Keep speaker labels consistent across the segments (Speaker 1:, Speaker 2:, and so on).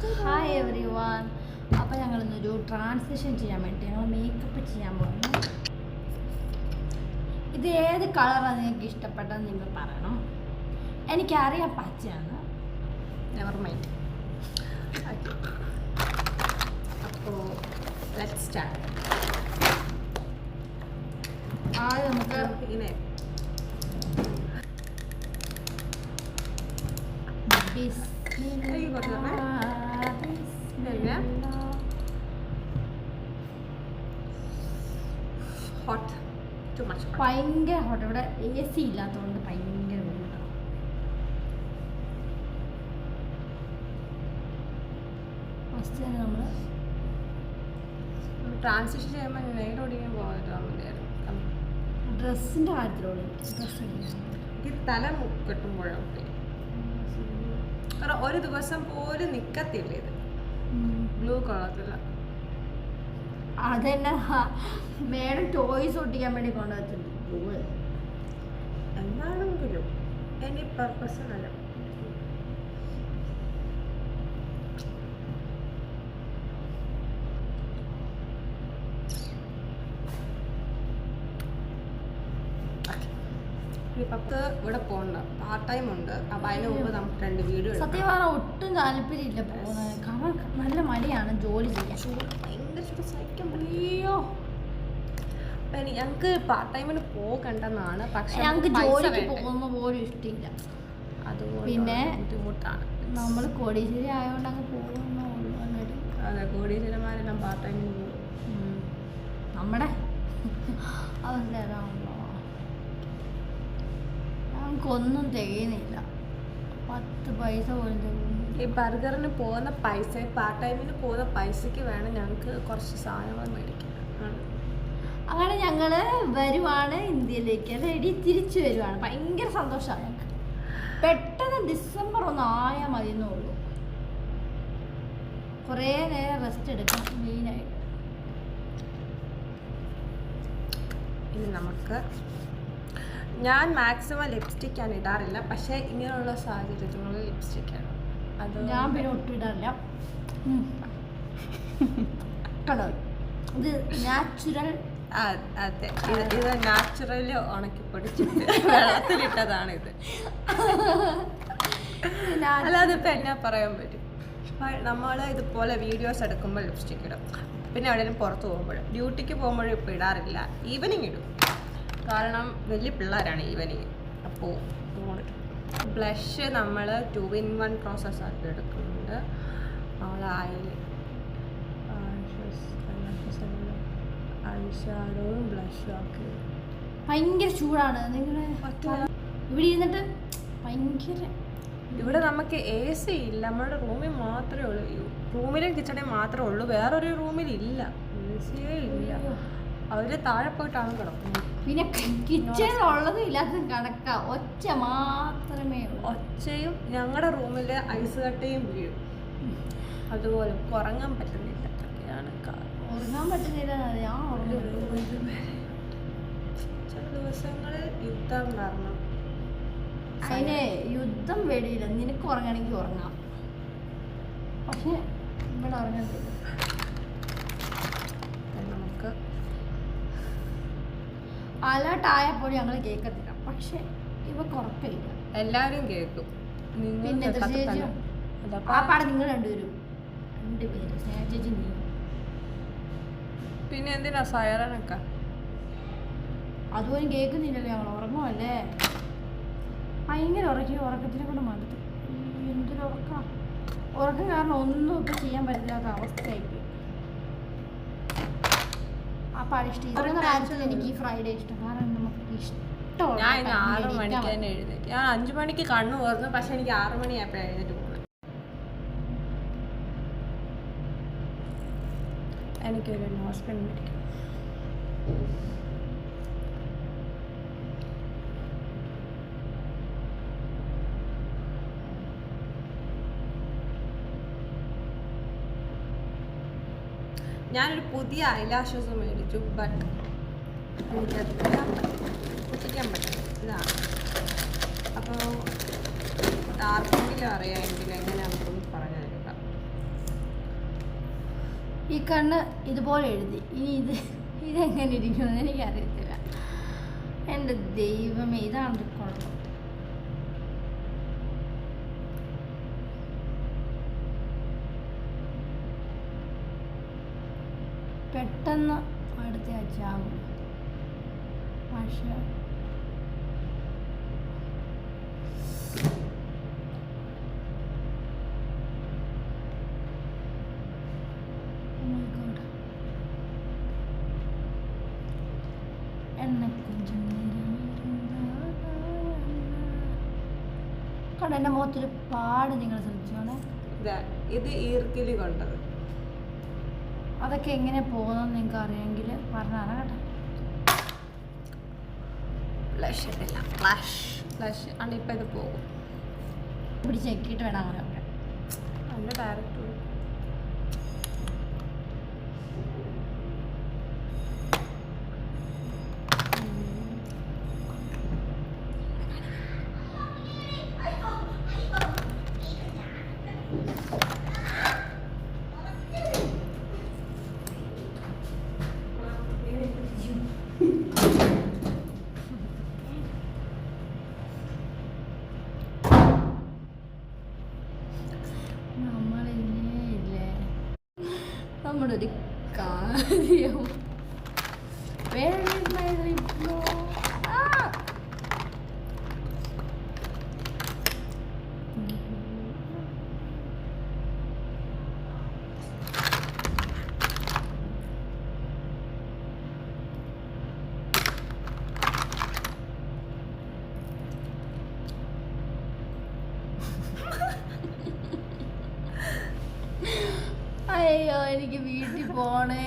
Speaker 1: Hi every one. അപ്പോൾ ഞങ്ങളിന്നൊരു transition ചെയ്യാൻ വേണ്ടി ഞങ്ങൾ മേക്കപ്പ് ചെയ്യാൻ പോകുന്നു. ഇത് ഏത് കളറാണ് നിങ്ങൾക്ക് ഇഷ്ടപ്പെട്ടതെന്ന് നിങ്ങൾ പറയണം. എനിക്കറിയാം പച്ചയാണ്.
Speaker 2: Never mind. അപ്പോൾ ലെറ്റ്സ് സ്റ്റാർട്ട്.
Speaker 1: ആദ്യം നമുക്ക്
Speaker 2: ഇങ്ങനെ ഹോട്ട്, ടു മച്ച് ഹോട്ട്.
Speaker 1: ഭയങ്കര ഹോട്ട്. ഇവിടെ AC ഇല്ലാത്തതുകൊണ്ട് ഭയങ്കര ബുദ്ധിമുട്ടാണ്. ഫസ്റ്റ് തന്നെ നമ്മൾ
Speaker 2: ട്രാൻസിഷൻ ചെയ്യുമ്പോൾ നേരോടിക്കാൻ പോകാൻ
Speaker 1: ഡ്രസ്സിൻ്റെ കാര്യത്തിലുള്ള ഡ്രസ്സ്
Speaker 2: ഈ തല കെട്ടുമ്പോഴൊക്കെ കാരണം ഒരു ദിവസം പോലും നിക്കത്തില്ല. ഇത് ബ്ലൂ കളറില്ല.
Speaker 1: അതെന്നെ മേഡം ടോയ്സ് ഒട്ടിക്കാൻ വേണ്ടി കൊണ്ടുവച്ചിട്ടുണ്ട്.
Speaker 2: എന്താണെങ്കിലും എനി പർപ്പസ് അല്ല. ഇവിടെ പോകണ്ട, പാർട്ട് ടൈം ഉണ്ട്. അപ്പൊ അതിന് മുമ്പ് നമുക്ക് 2 വീഡിയോ.
Speaker 1: സത്യം പറഞ്ഞാൽ ഒട്ടും താല്പര്യമില്ല പോകുന്നത്. കാരണം നല്ല മടിയാണ് ജോലി ചെയ്യാൻ.
Speaker 2: ഭയങ്കര സഹിക്കാൻ.
Speaker 1: അയ്യോ,
Speaker 2: ഞങ്ങൾക്ക് പാർട്ട് ടൈമിന് പോകണ്ടെന്നാണ്. പക്ഷെ
Speaker 1: ഞങ്ങൾക്ക് ജോലിക്ക് പോകുന്ന പോലും ഇഷ്ടമില്ല.
Speaker 2: അതുകൊണ്ട്
Speaker 1: പിന്നെ
Speaker 2: ബുദ്ധിമുട്ടാണ്.
Speaker 1: നമ്മൾ കോടീശ്വരി ആയതുകൊണ്ട് അങ്ങ് പോകുന്നുള്ളൂ.
Speaker 2: അതെ, കോടീശ്വരന്മാരെല്ലാം പാർട്ട് ടൈമിന് പോകും.
Speaker 1: നമ്മുടെ അവസ്ഥ അതാണല്ലോ. ഞങ്ങൾക്കൊന്നും തികയുന്നില്ല. 10 പൈസ പോലും തികയുന്നില്ല.
Speaker 2: ഈ ബർഗറിന് പോകുന്ന പൈസ, പാർട്ട് ടൈമിന് പോകുന്ന പൈസക്ക് വേണം ഞങ്ങൾക്ക് കുറച്ച് സാധനങ്ങൾ മേടിക്കാൻ.
Speaker 1: അങ്ങനെ ഞങ്ങൾ വരുവാണ് ഇന്ത്യയിലേക്ക്. റെഡി തിരിച്ചു വരുവാണ്. ഭയങ്കര സന്തോഷമാണ് ഞങ്ങൾക്ക്. പെട്ടെന്ന് ഡിസംബർ 1 ആയാൽ മതി എന്നുള്ളൂ. കുറേ നേരം റെസ്റ്റ് എടുക്കണം മെയിനായിട്ട്.
Speaker 2: ഇനി നമുക്ക്, ഞാൻ മാക്സിമം ലിപ്സ്റ്റിക്കാണ് ഇടാറില്ല. പക്ഷേ ഇങ്ങനെയുള്ള സാഹചര്യങ്ങളിൽ ലിപ്സ്റ്റിക്കാണ്. അത്
Speaker 1: ഞാൻ പിന്നെ ഒട്ടും ഇടാറില്ല. കേട്ടോ, ഇത് നാച്ചുറൽ.
Speaker 2: അതെ, ഇത് നാച്ചുറലി ഉണക്കി പൊടിച്ചിട്ട് വെള്ളത്തിലിട്ടതാണ് ഇത്. അല്ലാതെ ഇപ്പം എന്നാ പറയാൻ പറ്റും. നമ്മൾ ഇതുപോലെ വീഡിയോസ് എടുക്കുമ്പോൾ ലിപ്സ്റ്റിക് ഇടും. പിന്നെ എവിടെയെങ്കിലും പുറത്ത് പോകുമ്പോഴും, ഡ്യൂട്ടിക്ക് പോകുമ്പോഴും ഇപ്പോൾ ഇടാറില്ല. ഈവനിങ് ഇടും, കാരണം വലിയ പിള്ളേരാണ് ഈവനിങ്. അപ്പോൾ ബ്ലഷ് നമ്മൾ 2-in-1 പ്രോസസ് ആക്കി എടുക്കുന്നുണ്ട്. നമ്മൾ ഐഷാഡോയും ബ്ലഷും ആക്കി.
Speaker 1: ഭയങ്കര ചൂടാണ്. നിങ്ങൾ ഇവിടെ ഇരുന്നിട്ട് ഭയങ്കര.
Speaker 2: ഇവിടെ നമുക്ക് AC ഇല്ല. നമ്മുടെ റൂമിൽ മാത്രമേ ഉള്ളൂ. റൂമിലും കിച്ചണിലും മാത്രമേ ഉള്ളൂ. വേറൊരു റൂമിലില്ല. AC ഇല്ല. അവർ താഴെ പോയിട്ടാണ് കിടക്കുന്നത്.
Speaker 1: പിന്നെ കിച്ചണിലുള്ളതും ഇല്ലാത്തതും കണക്കാ. ഒച്ച മാത്രമേ ഉള്ളൂ.
Speaker 2: ഒച്ചയും ഞങ്ങളുടെ റൂമിൽ ഐസ് കട്ടയും വീഴും. അതുപോലെ ഉറങ്ങാൻ പറ്റുന്നില്ല. അതൊക്കെയാണ്
Speaker 1: ഉറങ്ങാൻ പറ്റുന്നില്ല. ഞാൻ
Speaker 2: ചില ദിവസങ്ങളിൽ യുദ്ധം കാരണം.
Speaker 1: അതിന് യുദ്ധം വേടിയില്ല. നിനക്ക് ഉറങ്ങണമെങ്കിൽ ഉറങ്ങാം. പക്ഷെ ഇവിടെ ഉറങ്ങത്തില്ല.
Speaker 2: നമുക്ക്
Speaker 1: അലേർട്ടായപ്പോൾ ഞങ്ങൾ കേൾക്കത്തില്ല. പക്ഷെ ഇവ ഉറക്കമില്ല.
Speaker 2: എല്ലാവരും കേൾക്കും.
Speaker 1: പിന്നെ ആ പാടെ നിങ്ങൾ രണ്ടുപേരും സ്നേഹ ചേച്ചി നീ.
Speaker 2: പിന്നെ എന്തിനാ സൈറനൊക്കെ?
Speaker 1: അതുപോലും കേൾക്കുന്നില്ലല്ലോ. ഞങ്ങൾ ഉറങ്ങുമല്ലേ. ഭയങ്കര ഉറക്കത്തിനെ കൊണ്ട് മടുത്തു. എന്തൊരു ഉറക്കം കാരണം ഒന്നും ഇപ്പം ചെയ്യാൻ പറ്റില്ലാത്ത അവസ്ഥയായിപ്പോയി. ആ പാട് ഇഷ്ടം. ഇത്രയും കാര്യത്തിൽ എനിക്ക് ഈ ഫ്രൈഡേ ഇഷ്ടം. കാരണം നമുക്ക് ഇഷ്ടമുള്ള.
Speaker 2: ഞാൻ ഇന്ന് 6 മണിക്ക് തന്നെ എഴുന്നേറ്റ്. ഞാൻ 5 മണിക്ക് കണ്ണു തുറന്നു. പക്ഷെ എനിക്ക് 6 മണിയായപ്പോഴാണ് എഴുന്നേറ്റ് പോകുന്നത്. എനിക്കൊരു നോസ്പിൻ മേടിക്കണം. ഞാനൊരു പുതിയ ഐലാഷസ് മേടിച്ചു. ബട്ട് എനിക്കത് പൊട്ടിക്കാൻ പറ്റില്ല. ഇതാണ്. അപ്പോൾ ആർക്കെങ്കിലും അറിയാമെങ്കിൽ എങ്ങനെയാണെന്നൊന്ന് പറഞ്ഞു തരിക.
Speaker 1: ഈ കണ്ണ് ഇതുപോലെ എഴുതി. ഇനി ഇതെങ്ങനെ ഇരിക്കുമെന്ന് എനിക്കറിയത്തില്ല. എൻ്റെ ദൈവമേ, ഇതാണ് കുഴപ്പം. പെട്ടെന്ന് അടുത്ത ആഴ്ചയാകും. പക്ഷേ കണ്ട എൻ്റെ മുഖത്തൊരു പാട് നിങ്ങൾ ശ്രദ്ധിച്ചോണേ.
Speaker 2: ഇത് ഈർക്കിലി കൊണ്ടത്.
Speaker 1: അതൊക്കെ എങ്ങനെ പോകുന്നെന്ന് നിങ്ങൾക്ക് അറിയാമെങ്കിൽ പറഞ്ഞാണ് കേട്ടോ.
Speaker 2: ഫ്ലഷ് ഇട്ടില്ല, ഫ്ലഷ് ആണ്. ഇപ്പം ഇത് പോകും.
Speaker 1: ഇവിടെ ചെക്കിയിട്ട് വേണം അങ്ങനെ ഒക്കെ.
Speaker 2: അതിൻ്റെ ഡയറക്റ്റ്
Speaker 1: നമ്മുടെ ഒരു കാര്യം. Where is my remote? അയ്യോ, എനിക്ക് വീട്ടിൽ പോണേ.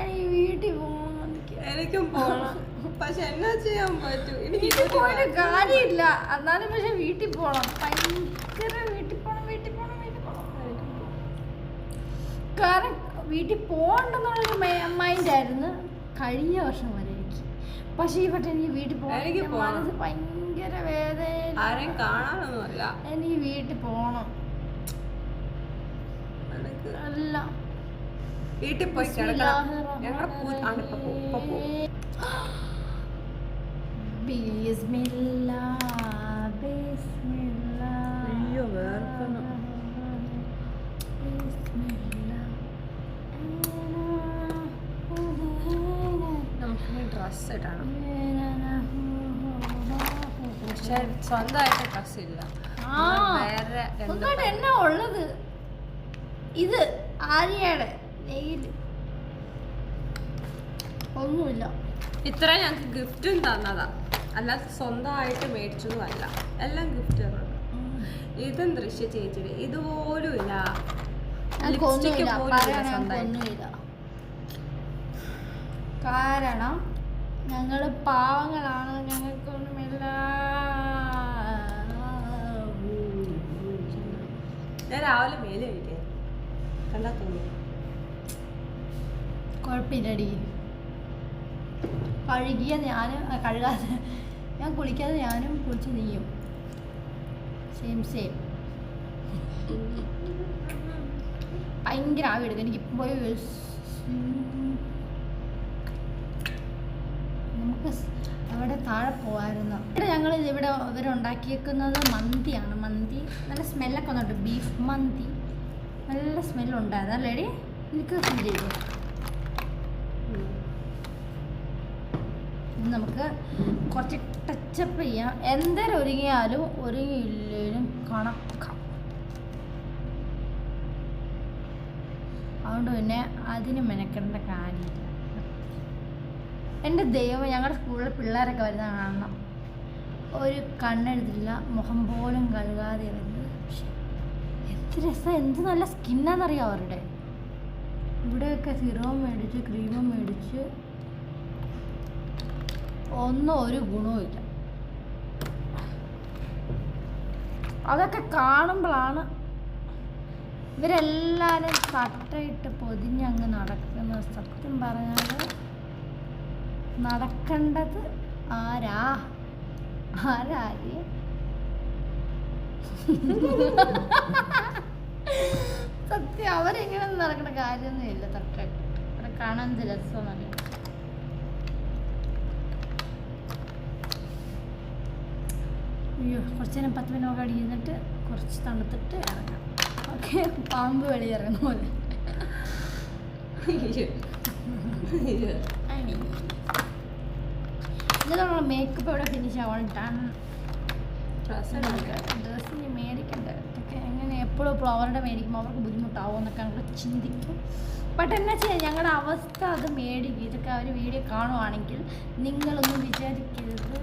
Speaker 1: എനിക്ക് വീട്ടിൽ പോകണം.
Speaker 2: എനിക്കും പോകണം. പക്ഷെ എന്നാ ചെയ്യാൻ പറ്റും?
Speaker 1: വീട്ടിൽ പോയിട്ട് കാര്യമില്ല. എന്നാലും പക്ഷെ വീട്ടിൽ പോകണം. ഭയങ്കര വീട്ടിൽ പോകണം. കാരണം വീട്ടിൽ പോകണ്ടെന്നുള്ളൊരു മൈൻഡായിരുന്നു കഴിഞ്ഞ വർഷം വരെ എനിക്ക്. പക്ഷെ ഈ വട്ടം എനിക്ക് വീട്ടിൽ പോകണം. മനസ്സ് ഭയങ്കര വേദന.
Speaker 2: ആരെയും കാണാനൊന്നുമല്ല,
Speaker 1: എനിക്ക് വീട്ടിൽ പോകണം. അല്ല,
Speaker 2: വീട്ടിൽ പോയി കിടക്കണം. അയ്യോ, വേർക്കുന്നു. നമുക്ക് ഡ്രസ് ഇടണം. പക്ഷെ സ്വന്തമായിട്ട് ഡ്രസ് ഇല്ല. വേറെ
Speaker 1: എന്നാ ഉള്ളത്? ഇത് ആര്യയുടെ നെയ്യിൽ ഒന്നുമില്ല.
Speaker 2: ഇത്ര ഞങ്ങൾക്ക് ഗിഫ്റ്റും തന്നതാ, അല്ലാതെ സ്വന്തമായിട്ട് മേടിച്ചതും അല്ല. എല്ലാം ഗിഫ്റ്റ്. ഇതും ദൃശ്യ ചേച്ചിയുടെ ഇതുപോലും ഇല്ല.
Speaker 1: കാരണം ഞങ്ങൾ പാവങ്ങളാണ്. ഞങ്ങൾക്കൊന്നുമില്ല.
Speaker 2: ഞാൻ രാവിലെ മേലെ കഴിക്കാൻ കണ്ടാ തോന്നുന്നു.
Speaker 1: കുഴപ്പമില്ലടി. കഴുകിയ ഞാനും കഴുകാതെ ഞാൻ കുളിക്കാതെ ഞാനും കുളിച്ച് നീയും സെയിം. ഭയങ്കര ആവി എടുക്കും എനിക്ക്. ഇപ്പോൾ നമുക്ക് അവിടെ താഴെ പോകാമായിരുന്നു. ഇവിടെ ഞങ്ങൾ ഇവിടെ ഇവരുണ്ടാക്കിയേക്കുന്നത് മന്തിയാണ്. മന്തി നല്ല സ്മെല്ലൊക്കെ വന്നിട്ട്. ബീഫ് മന്തി നല്ല സ്മെല്ലുണ്ടായിരുന്നു അല്ലേടി? എനിക്ക് ഫീൽ ചെയ്തു. നമുക്ക് കുറച്ച് ടച്ചപ്പ് ചെയ്യാം. എന്തേലും ഒരുങ്ങിയാലും ഒരുങ്ങിയില്ലേലും കണക്കാം. അതുകൊണ്ട് പിന്നെ അതിന് മെനക്കെടേണ്ട കാര്യമില്ല. എൻ്റെ ദൈവം, ഞങ്ങളുടെ സ്കൂളിലെ പിള്ളേരൊക്കെ വരുന്ന കാണണം. ഒരു കണ്ണെഴുതില്ല, മുഖം പോലും കഴുകാതെ വരുന്നത്. പക്ഷെ എന്ത് രസം, എന്ത് നല്ല സ്കിന്നാന്നറിയാം അവരുടെ. ഇവിടെയൊക്കെ സിറവും മേടിച്ച് ക്രീമും മേടിച്ച് ഒന്നും ഒരു ഗുണവുമില്ല. അതൊക്കെ കാണുമ്പോഴാണ് ഇവരെല്ലാവരും തട്ടയിട്ട് പൊതിഞ്ഞങ്ങ് നടക്കുന്നത്. സത്യം പറഞ്ഞാൽ നടക്കേണ്ടത് ആരാര് സത്യം അവരെങ്ങനെ നടക്കേണ്ട കാര്യം കാര്യമൊന്നുമില്ല തട്ടൊക്കെ ഇവിടെ കാണാൻ എന്ത് രസമൊന്നുമല്ല. അയ്യോ കുറച്ച് നേരം 10 മിനിറ്റ് അവിടെ ഇരുന്നിട്ട് കുറച്ച് തണുത്തിട്ട് ഇറങ്ങാം. ഓക്കെ, പാമ്പ് വെളി ഇറങ്ങുന്ന പോലെ. എന്നിട്ട് മേക്കപ്പ് ഇവിടെ ഫിനിഷ് ആവാൻ ഡ്രസ്സിന് മേടിക്കണ്ട. ഇതൊക്കെ എങ്ങനെ എപ്പോഴും അവരുടെ മേടിക്കുമ്പോൾ അവർക്ക് ബുദ്ധിമുട്ടാവും എന്നൊക്കെ നമ്മൾ ചിന്തിക്കും. ബട്ട് എന്നാ ചെയ്യാം, ഞങ്ങളുടെ അവസ്ഥ അത് മേടിക്കും. ഇതൊക്കെ അവർ വീഡിയോ കാണുവാണെങ്കിൽ നിങ്ങളൊന്നും വിചാരിക്കരുത്